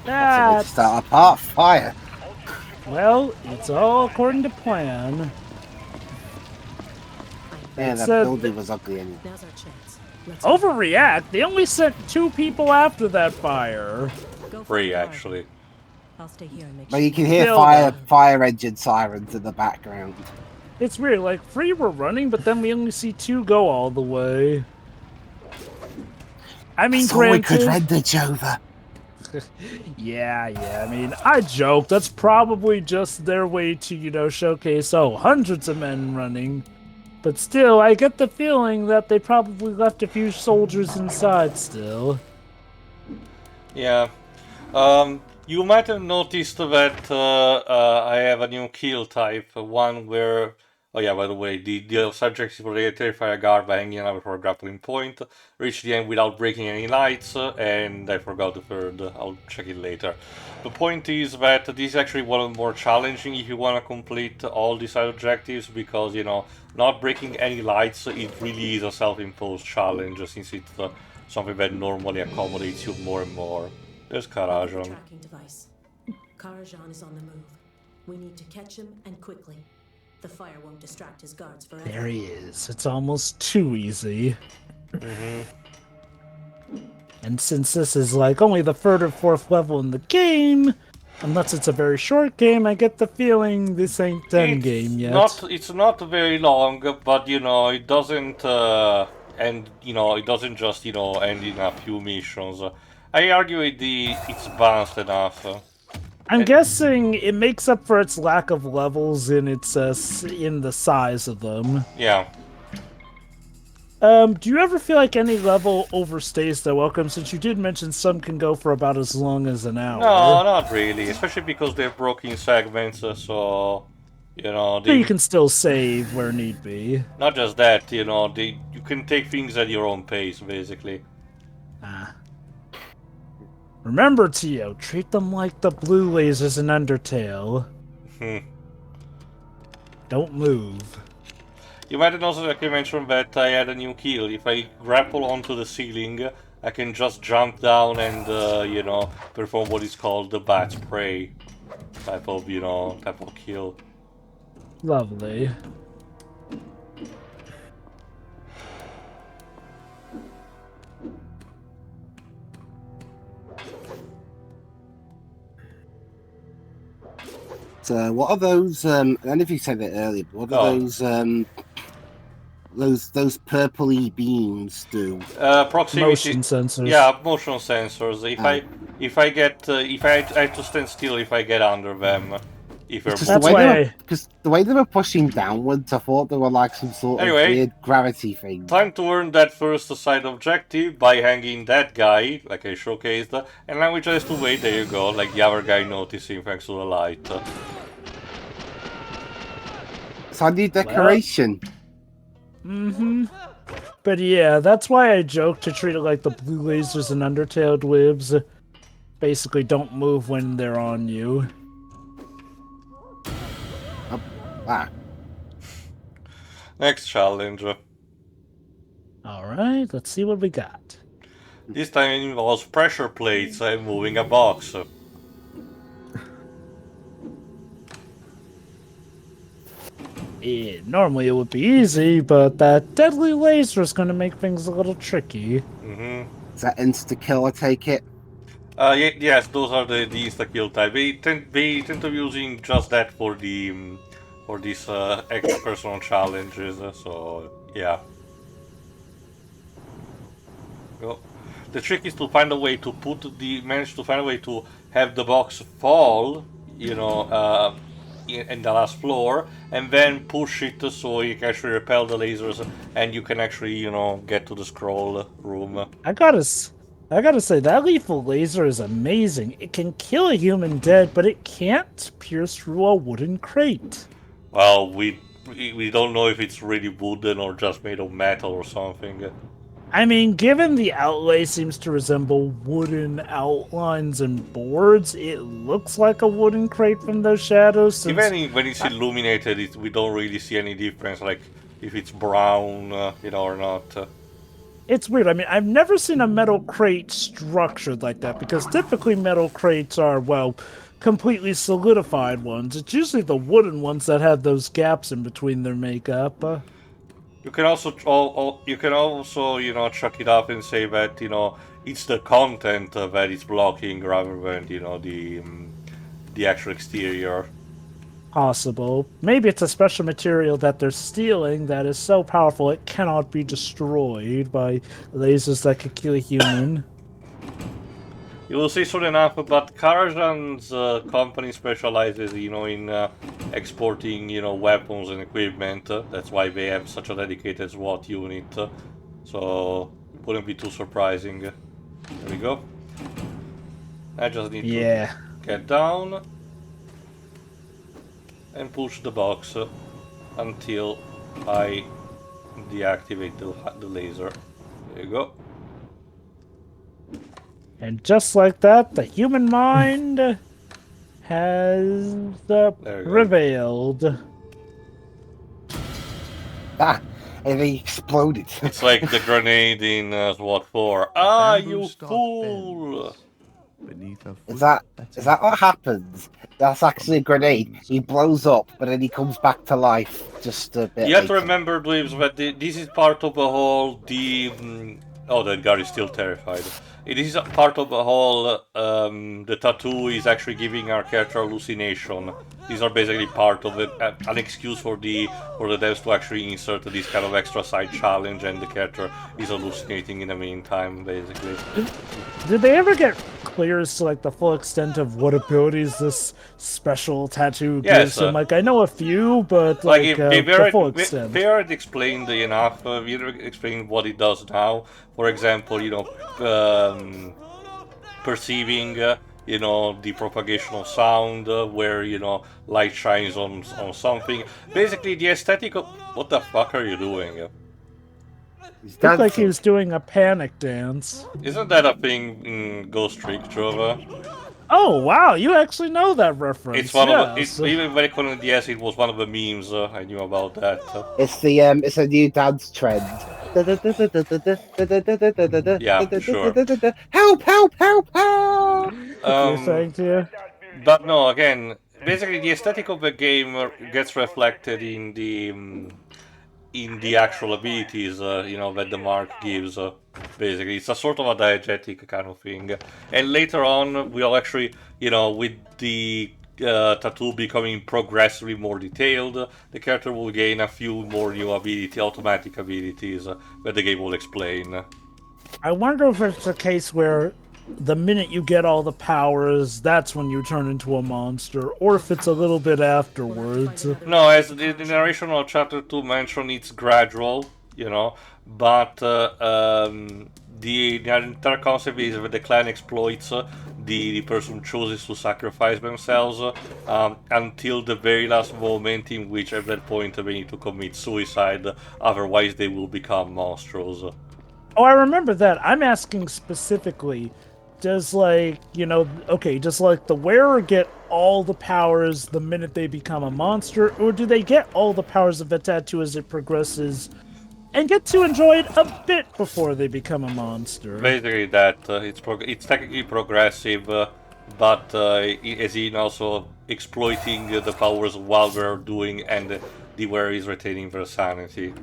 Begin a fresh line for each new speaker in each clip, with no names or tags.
That's a way to start a part fire.
Well, it's all according to plan.
Yeah,
That
that
said,
building was ugly anyway.
Now's our chance. Let's go.
overreact. They only sent 2 people after that fire.
Go for
Three,
the guard.
actually.
I'll stay here and make
But
sure.
you can hear
Still,
fire engine sirens in the background.
It's weird. Like 3 were running, but then we only see 2 go all the way. I mean,
That's all we could
granted.
render, Jova.
Yeah. I mean, I joke. That's probably just their way to, showcase, hundreds of men running. But still, I get the feeling that they probably left a few soldiers inside still.
Yeah. You might have noticed that I have a new kill type, one where... Oh yeah, by the way, the subject is for the terrifier guard by hanging out for a grappling point. Reach the end without breaking any lights, and I forgot the third. I'll check it later. The point is that this is actually one of the more challenging if you want to complete all the side objectives, because, not breaking any lights, it really is a self-imposed challenge, since it's something that normally accommodates you more and more. There's Karajan.
Tracking device. Karajan is on the move. We need to catch him and quickly. The fire won't distract his guards forever.
There he is. It's almost too easy. And since this is like only the 3rd or 4th level in the game, unless it's a very short game, I get the feeling this ain't done game yet.
It's not very long, but it doesn't end. It doesn't just end in a few missions. I argue it's balanced enough.
I'm guessing it makes up for its lack of levels in in the size of them.
Yeah.
Do you ever feel like any level overstays their welcome, since you did mention some can go for about as long as an hour?
No, not really. Especially because they're broken segments, so
But you can still save where need be.
Not just that, you can take things at your own pace, basically.
Remember, Tio, treat them like the blue lasers in Undertale. Don't move.
You might have also mentioned that I had a new kill. If I grapple onto the ceiling, I can just jump down and, perform what is called the bat spray type of kill.
Lovely.
So, what are those? I don't know if you said it earlier, but what are those purpley beams do?
Proximity
Motion sensors.
Yeah, motion sensors. If I have to stand still if I get under them.
Because the way they were pushing downwards, I thought they were like some sort of weird gravity thing.
Time to earn that first side objective by hanging that guy, like I showcased, and now we just have to wait. There you go, like the other guy noticing thanks to the light.
So I need decoration.
But yeah, that's why I joke to treat it like the blue lasers and Undertale libs. Basically, don't move when they're on you.
Next challenge.
Alright, let's see what we got.
This time it involves pressure plates and moving a box.
Normally it would be easy, but that deadly laser is going to make things a little tricky.
Is that insta-kill, I take it?
Yes, those are the insta-kill type. They tend to be using just that for these extra personal challenges, so yeah. Well, the trick is to find a way to manage to find a way to have the box fall, in the last floor, and then push it so you can actually repel the lasers, and you can actually, get to the scroll room.
I gotta say, that lethal laser is amazing. It can kill a human dead, but it can't pierce through a wooden crate.
Well, we don't know if it's really wooden or just made of metal or something.
I mean, given the outlay seems to resemble wooden outlines and boards, it looks like a wooden crate from those shadows.
Even when it's illuminated, we don't really see any difference, like if it's brown, or not.
It's weird. I mean, I've never seen a metal crate structured like that because typically metal crates are, well, completely solidified ones. It's usually the wooden ones that have those gaps in between their makeup.
You can also, you know, chuck it up and say that, you know, it's the content that is blocking rather than, you know, the actual exterior.
Possible. Maybe it's a special material that they're stealing that is so powerful it cannot be destroyed by lasers that could kill a human.
You will see soon enough, but Karajan's company specializes, you know, in exporting, you know, weapons and equipment. That's why they have such a dedicated SWAT unit. So, it wouldn't be too surprising. There we go. I just need to get down and push the box until I deactivate the laser. There you go.
And just like that, the human mind has prevailed.
Ah, and they exploded.
It's like the grenade in SWAT 4. Ah, you fool!
Is that what happens? That's actually a grenade. He blows up, but then he comes back to life just a bit.
You have to remember, Dweebs, that this is part of the whole oh, that guy is still terrified. It is part of the whole. The tattoo is actually giving our character hallucination. These are basically part of it, an excuse for the devs to actually insert this kind of extra side challenge, and the character is hallucinating in the meantime, basically.
Did they ever get clear as to like the full extent of what abilities this special tattoo gives him? Like I know a few, but like the full extent.
They already explained enough. We already explained what it does now. For example, you know, perceiving. You know, the propagation of sound, where, you know, light shines on something. Basically, the aesthetic of... What the fuck are you doing?
It looked like he was doing a panic dance.
Isn't that a thing in Ghost Trick, Trova?
Oh, wow, you actually know that reference.
It's one of the, even back on the DS, it was one of the memes. I knew about that.
It's a new dance trend.
Yeah, sure.
Help! Help! Help! Help!
You're saying to you?
But no, again, basically the aesthetic of the game gets reflected in the actual abilities, you know, that the mark gives. Basically, it's a sort of a diegetic kind of thing. And later on, we'll actually, you know, with the tattoo becoming progressively more detailed, the character will gain a few more new automatic abilities that the game will explain.
I wonder if it's a case where the minute you get all the powers, that's when you turn into a monster, or if it's a little bit afterwards.
No, as the narration of Chapter 2 mentioned, it's gradual, you know, but the entire concept is that the clan exploits the person chooses to sacrifice themselves until the very last moment, in which at that point they need to commit suicide, otherwise they will become monsters.
Oh, I remember that. I'm asking specifically, does, like, you know, okay, does, like, the wearer get all the powers the minute they become a monster, or do they get all the powers of the tattoo as it progresses and get to enjoy it a bit before they become a monster?
Basically that, it's technically progressive, but as in also exploiting the powers while we're doing, and the wearer is retaining their sanity.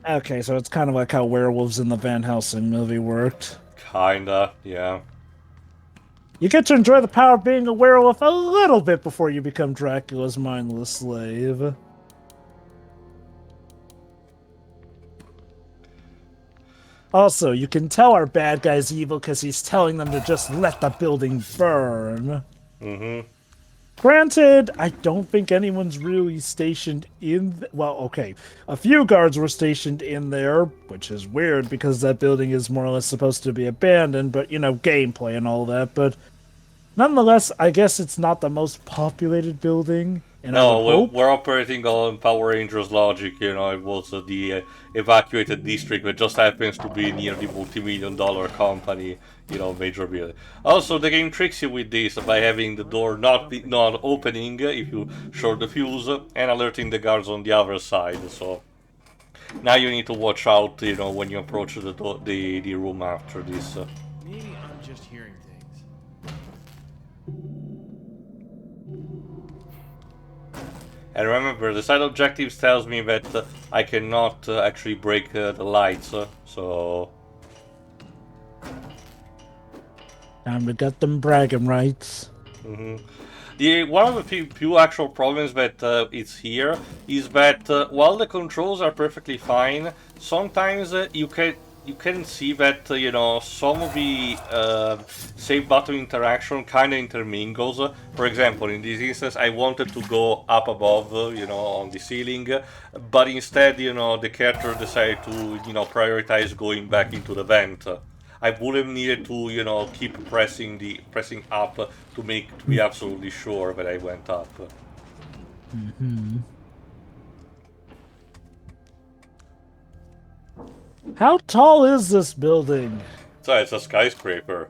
Okay, so it's kind of like how werewolves in the Van Helsing movie worked.
Kinda, yeah.
You get to enjoy the power of being a werewolf a little bit before you become Dracula's mindless slave. Also, you can tell our bad guy's evil because he's telling them to just let the building burn.
Mm-hmm.
Granted, I don't think anyone's really stationed in... Well, okay, a few guards were stationed in there, which is weird because that building is more or less supposed to be abandoned, but, you know, gameplay and all that, but nonetheless, I guess it's not the most populated building. And
no, we're operating on Power Rangers logic, you know, it was the evacuated district that just happens to be near the multi-million-dollar company, you know, major building. Also, the game tricks you with this by having the door not opening if you short the fuse, and alerting the guards on the other side, so Now you need to watch out, you know, when you approach the room after this.
Maybe I'm just hearing things.
And remember, the side objectives tells me that I cannot actually break the lights, so...
Time to get them bragging rights.
One of the few actual problems that it's here is that while the controls are perfectly fine, sometimes you can see that you know, some of the save button interaction kind of intermingles. For example, in this instance, I wanted to go up above, you know, on the ceiling, but instead, you know, the character decided to, you know, prioritize going back into the vent. I would have needed to, you know, keep pressing up to be absolutely sure that I went up.
How tall is this building?
So it's a skyscraper.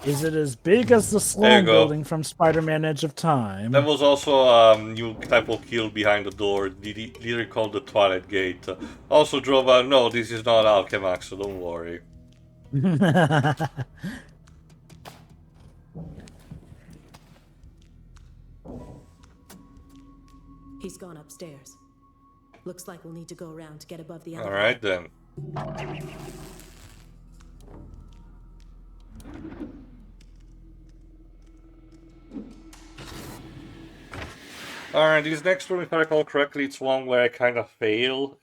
Is it as big as the
There you
Sloan
go.
building from Spider-Man Edge of Time?
That was also a new type of kill behind the door, literally called the Twilight Gate. Also drove out, no, this is not Alchemax, so don't worry.
He's gone upstairs. Looks like we'll need to go around to get above the elevator.
Alright then. Alright, this next room, if I recall correctly, it's one where I kind of fail.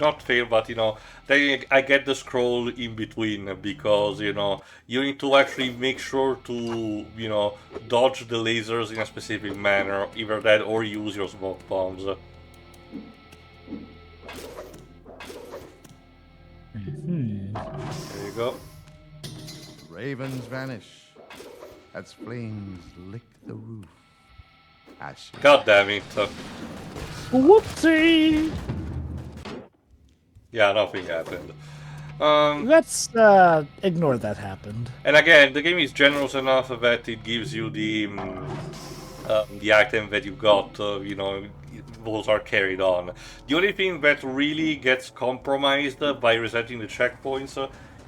Not fail, but, you know, then I get the scroll in between, because, you know, you need to actually make sure to, you know, dodge the lasers in a specific manner, either that or use your smoke bombs. There you go.
Ravens vanish as flames lick the roof. Ashes.
God damn it.
Whoopsie!
Yeah, nothing happened.
Let's ignore that happened.
And again, the game is generous enough that it gives you the item that you got, you know, those are carried on. The only thing that really gets compromised by resetting the checkpoints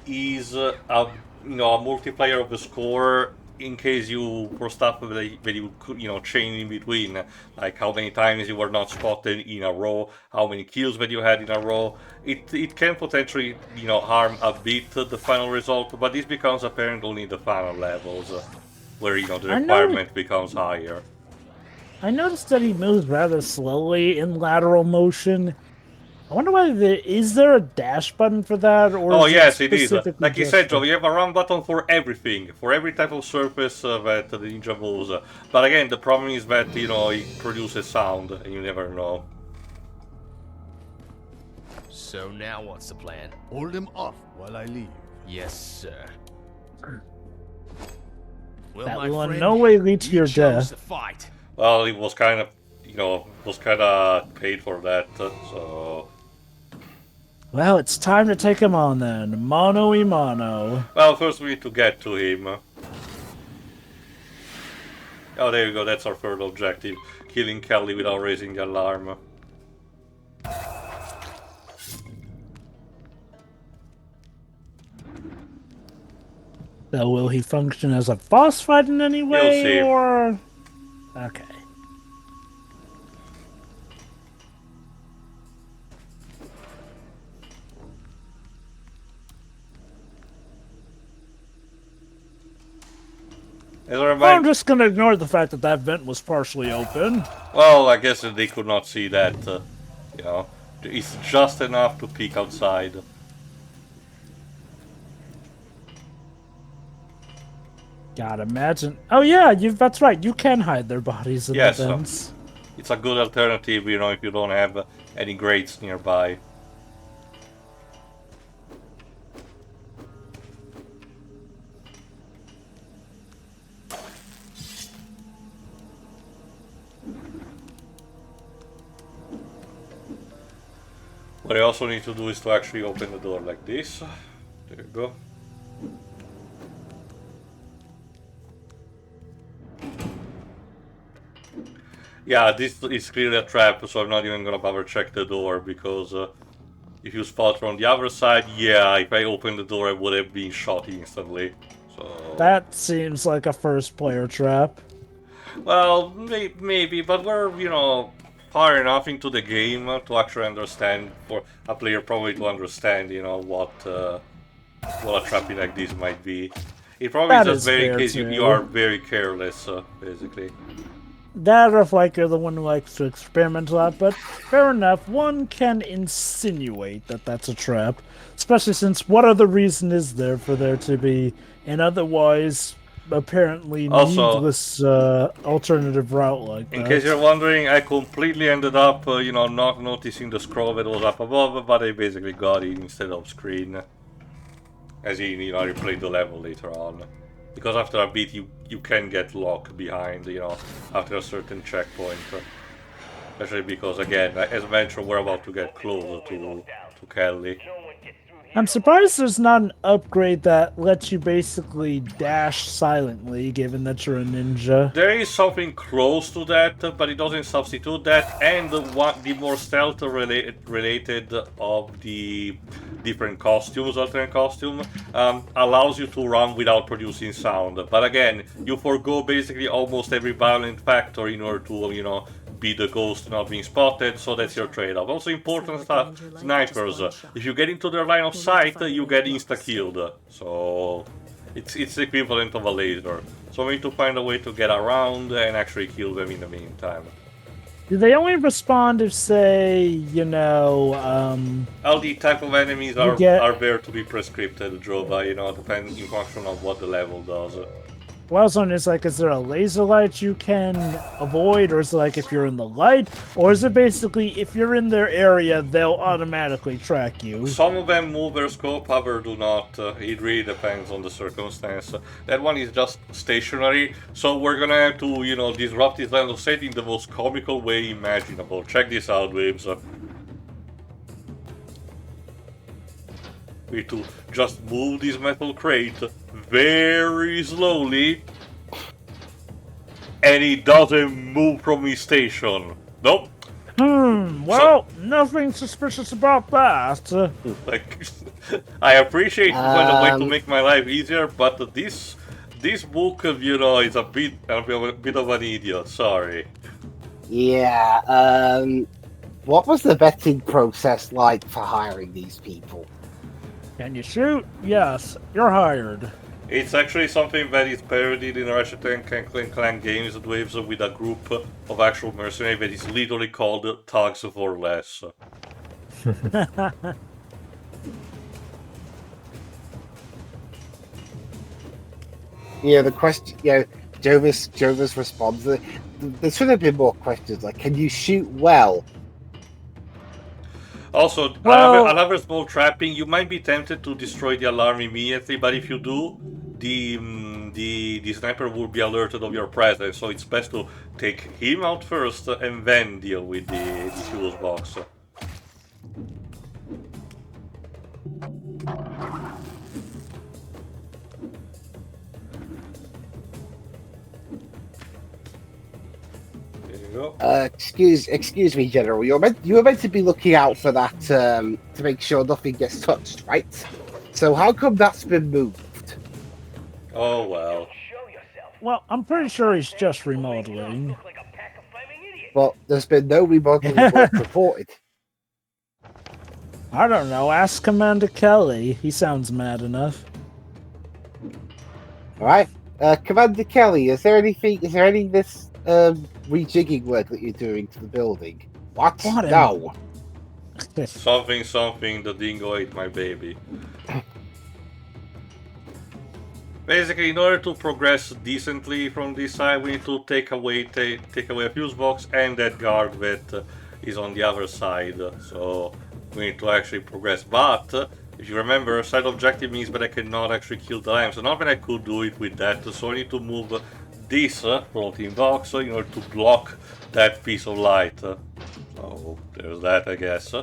is a multiplier of the score in case you for stuff that you could, you know, chain in between, like how many times you were not spotted in a row, how many kills that you had in a row. It can potentially, you know, harm a bit the final result, but this becomes apparent only in the final levels, where, you know, the requirement becomes higher.
I noticed that he moves rather slowly in lateral motion. I wonder why is there a dash button for that, or
Oh
is
yes, it is.
specifically
Like you
just
said, Joe, you have a run button for everything, for every type of surface that the ninja moves. But again, the problem is that, you know, it produces sound, and you never know.
So now what's the plan?
Hold him off while I leave.
Yes, sir. Well,
That
my
will in
friend,
no way lead to
you
your
chose
death.
to fight.
Well, it was kind of, you know, paid for that, so...
Well, it's time to take him on then. Mano y mano.
Well, first we need to get to him. Oh, there you go, that's our third objective. Killing Kelly without raising the alarm.
So will he function as a boss fight in any way,
see.
or... Okay.
As a
I'm
reminder,
just gonna ignore the fact that that vent was partially open.
well, I guess they could not see that, you know. It's just enough to peek outside.
God, imagine. Oh yeah, that's right. You can hide their bodies in
Yes,
the vents.
It's a good alternative, you know, if you don't have any grates nearby. What I also need to do is to actually open the door like this. There you go. Yeah, this is clearly a trap, so I'm not even gonna bother check the door, because if you spot her on the other side, yeah, if I opened the door, I would have been shot instantly. So
That seems like a first player trap.
well, maybe, but we're, you know, far enough into the game to actually understand, for a player probably to understand, you know, what a trapping like this might be. It probably
That
is just
is
very in
fair
case you
too.
are very careless, basically.
That or if like you're the one who likes to experiment a lot, but fair enough, one can insinuate that that's a trap. Especially since what other reason is there for there to be an otherwise apparently
Also,
needless alternative route like that?
in case you're wondering, I completely ended up, you know, not noticing the scroll that was up above, but I basically got it instead of screen. As you know, replayed the level later on. Because after a bit, you can get locked behind, you know, after a certain checkpoint. Especially because, again, as mentioned, we're about to get closer to Kelly.
I'm surprised there's not an upgrade that lets you basically dash silently, given that you're a ninja.
There is something close to that, but it doesn't substitute that, and the more stealth related of the different costumes, alternate costume, allows you to run without producing sound. But again, you forgo basically almost every violent factor in order to, you know, be the ghost not being spotted, so that's your trade-off. Also important stuff, snipers. If you get into their line of sight, you get insta-killed. So it's the equivalent of a laser. So we need to find a way to get around and actually kill them in the meantime.
Do they only respond if, say, you know,
All the type of enemies are there to be prescripted, Droba, you know, depending in function of what the level does.
Well, I was wondering, is there a laser light you can avoid, or is it like if you're in the light, or is it basically if you're in their area, they'll automatically track you?
Some of them move their scope, others do not. It really depends on the circumstance. That one is just stationary, so we're gonna have to, you know, disrupt this line of sight in the most comical way imaginable. Check this out, waves. We need to just move this metal crate very slowly, and it doesn't move from his station. Nope.
Well, nothing suspicious about that.
Like, I appreciate find a way to make my life easier, but this book, you know, is a bit of an idiot. Sorry.
Yeah. What was the vetting process like for hiring these people?
Can you shoot? Yes, you're hired.
It's actually something that is parodied in Ratchet and Clank games with a group of actual mercenaries that is literally called Thugs for Less.
Yeah, the question. Yeah, Jovis responds. There should have been more questions. Like, can you shoot well?
Also, another small trapping. You might be tempted to destroy the alarm immediately, but if you do, the sniper will be alerted of your presence. So it's best to take him out first and then deal with the fuse box.
Excuse me, General. You were meant to be looking out for that to make sure nothing gets touched, right? So how come that's been moved?
Oh well.
Well, I'm pretty sure he's just remodeling.
Well, there's been no remodeling work reported.
I don't know. Ask Commander Kelly. He sounds mad enough.
All right, Commander Kelly. Is there any this rejigging work that you're doing to the building? What? No.
Something, the dingo ate my baby. Basically, in order to progress decently from this side, we need to take away a fuse box and that guard that is on the other side. So we need to actually progress. But if you remember, side objective means that I cannot actually kill the lamp. So not that I could do it with that. So I need to move this floating box in order to block that piece of light. So there's that, I guess.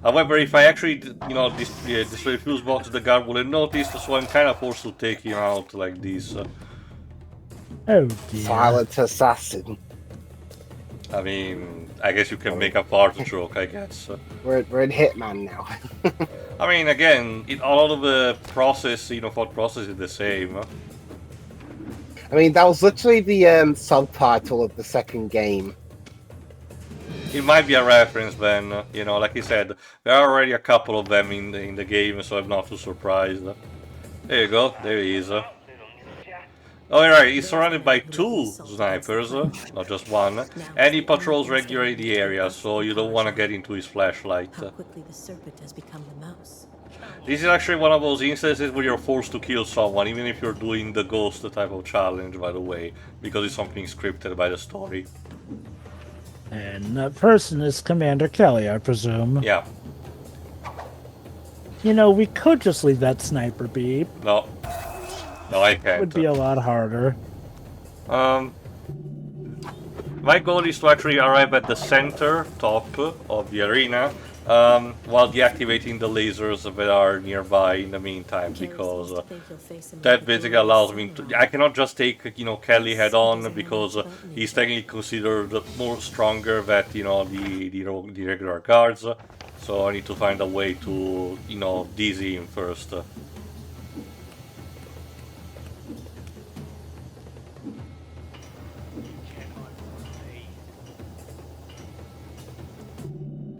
However, if I actually, you know, destroy the fuse box, the guard wouldn't notice, so I'm kind of forced to take him out like this.
Oh dear.
Silent assassin.
I mean, I guess you can make a fart joke, I guess.
We're in Hitman now.
I mean, again, all of the process, thought process is the same.
I mean, that was literally the subtitle of the second game.
It might be a reference, Ben. Like you said, there are already a couple of them in the game, so I'm not too surprised. There you go. There he is. Oh, right. He's surrounded by 2 snipers, not just one. And he patrols regularly the area, so you don't want to get into his flashlight.
How quickly the serpent has become the mouse.
This is actually one of those instances where you're forced to kill someone, even if you're doing the ghost type of challenge, by the way, because it's something scripted by the story.
And that person is Commander Kelly, I presume.
Yeah.
We could just leave that sniper be.
No. No, I can't.
It would be a lot harder.
My goal is to actually arrive at the center top of the arena, while deactivating the lasers that are nearby in the meantime, because that basically allows me to... I cannot just take, Kelly head on, because he's technically considered more stronger than, the regular guards, so I need to find a way to, dizzy him first.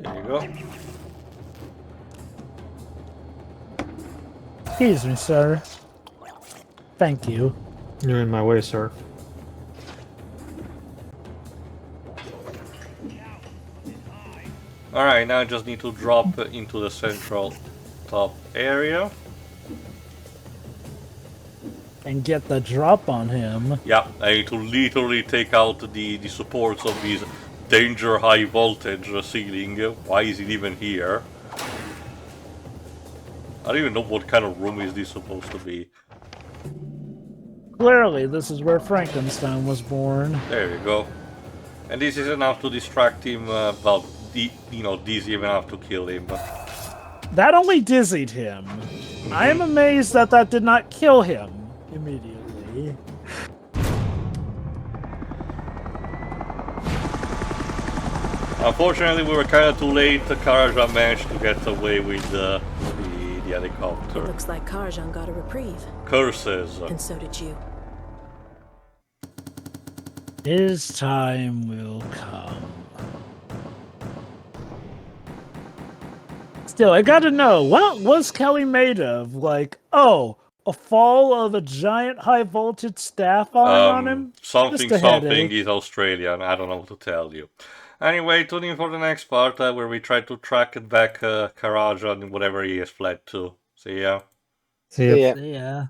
There you go.
Excuse me, sir. Thank you.
You're in my way, sir.
Alright, now I just need to drop into the central top area.
And get the drop on him.
Yeah, I need to literally take out the supports of this danger high voltage ceiling. Why is it even here? I don't even know what kind of room is this supposed to be.
Clearly, this is where Frankenstein was born.
There you go. And this is enough to distract him, dizzy enough to kill him.
That only dizzied him. I am amazed that that did not kill him immediately.
Unfortunately, we were kind of too late. Karajan managed to get away with the
It
helicopter.
looks like Karajan got a reprieve.
Curses.
And so did you.
His time will come. Still, I gotta know, what was Kelly made of? Like, oh, a fall of a giant high voltage staff arm on him?
Something
Just a headache.
is Australian. I don't know what to tell you. Anyway, tune in for the next part where we try to track back Karajan, whatever he has fled to. See ya.
See ya.
Yeah.
Yeah.